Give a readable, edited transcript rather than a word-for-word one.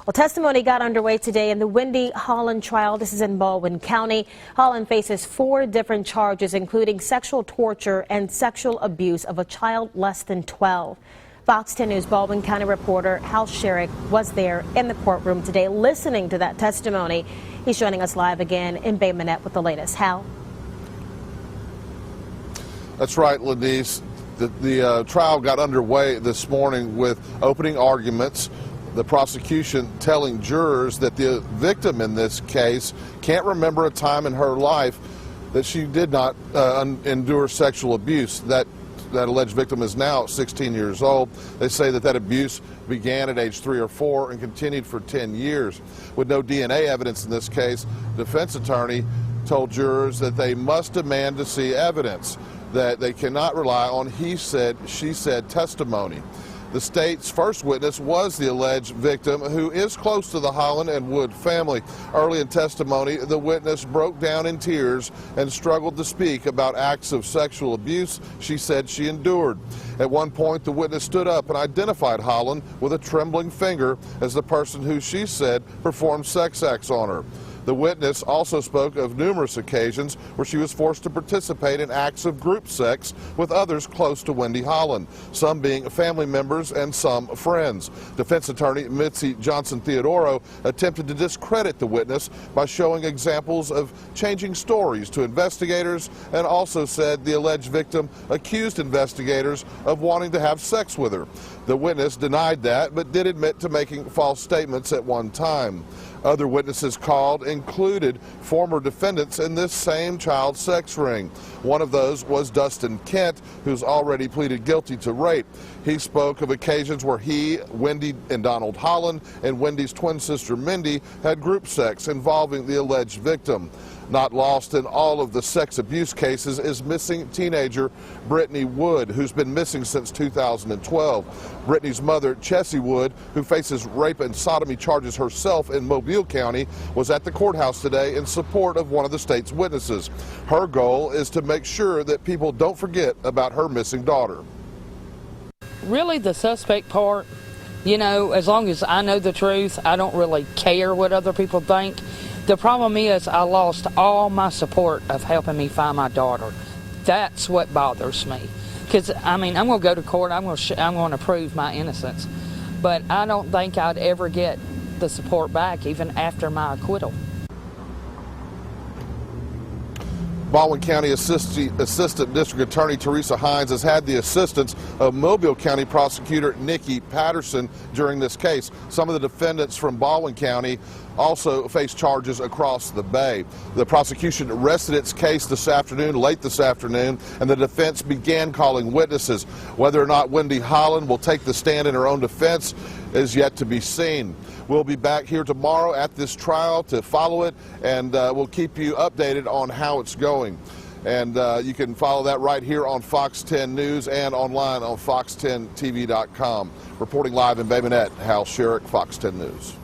Well, testimony got underway today in the Wendy Holland trial. This is in Baldwin County. Holland faces 4 different charges, including sexual torture and sexual abuse of a child less than 12. Fox 10 News Baldwin County reporter Hal Sherrick was there in the courtroom today listening to that testimony. He's joining us live again in Bay Minette with the latest. Hal? That's right, LENISE. The trial got underway this morning with opening arguments. The prosecution telling jurors that the victim in this case can't remember a time in her life that she did not endure sexual abuse. That alleged victim is now 16 years old. They say that abuse began at age 3 or 4 and continued for 10 years. With no DNA evidence in this case, the defense attorney told jurors that they must demand to see evidence, that they cannot rely on he said, she said testimony. The state's first witness was the alleged victim, who is close to the Holland and Wood family. Early in testimony, the witness broke down in tears and struggled to speak about acts of sexual abuse she said she endured. At one point, the witness stood up and identified Holland with a trembling finger as the person who she said performed sex acts on her. The witness also spoke of numerous occasions where she was forced to participate in acts of group sex with others close to Wendy Holland, some being family members and some friends. Defense attorney Mitzi Johnson-Theodoro attempted to discredit the witness by showing examples of changing stories to investigators, and also said the alleged victim accused investigators of wanting to have sex with her. The witness denied that, but did admit to making false statements at one time. Other witnesses called included former defendants in this same child sex ring. One of those was Dustin Kent, who's already pleaded guilty to rape. He spoke of occasions where he, Wendy and Donald Holland, and Wendy's twin sister Mindy had group sex involving the alleged victim. Not lost in all of the sex abuse cases is missing teenager Brittany Wood, who's been missing since 2012. Brittany's mother, CHESSIE Wood, who faces rape and sodomy charges herself in Mobile County, was at the courthouse today in support of one of the state's witnesses. Her goal is to make sure that people don't forget about her missing daughter. Really, the suspect part, you know, as long as I know the truth, I don't really care what other people think. The problem is I lost all my support of helping me find my daughter. That's what bothers me. Because, I mean, I'm going to go to court, I'm going to prove my innocence. But I don't think I'd ever get the support back, even after my acquittal. Baldwin County Assistant District Attorney Teresa Hines has had the assistance of Mobile County Prosecutor Nikki Patterson during this case. Some of the defendants from Baldwin County also face charges across the Bay. The prosecution rested its case late this afternoon, and the defense began calling witnesses. Whether or not Wendy Holland will take the stand in her own defense is yet to be seen. We'll be back here tomorrow at this trial to follow it, and we'll keep you updated on how it's going. And you can follow that right here on Fox 10 News and online on fox10tv.com. Reporting live in Bay Minette, Hal Sherrick, Fox 10 News.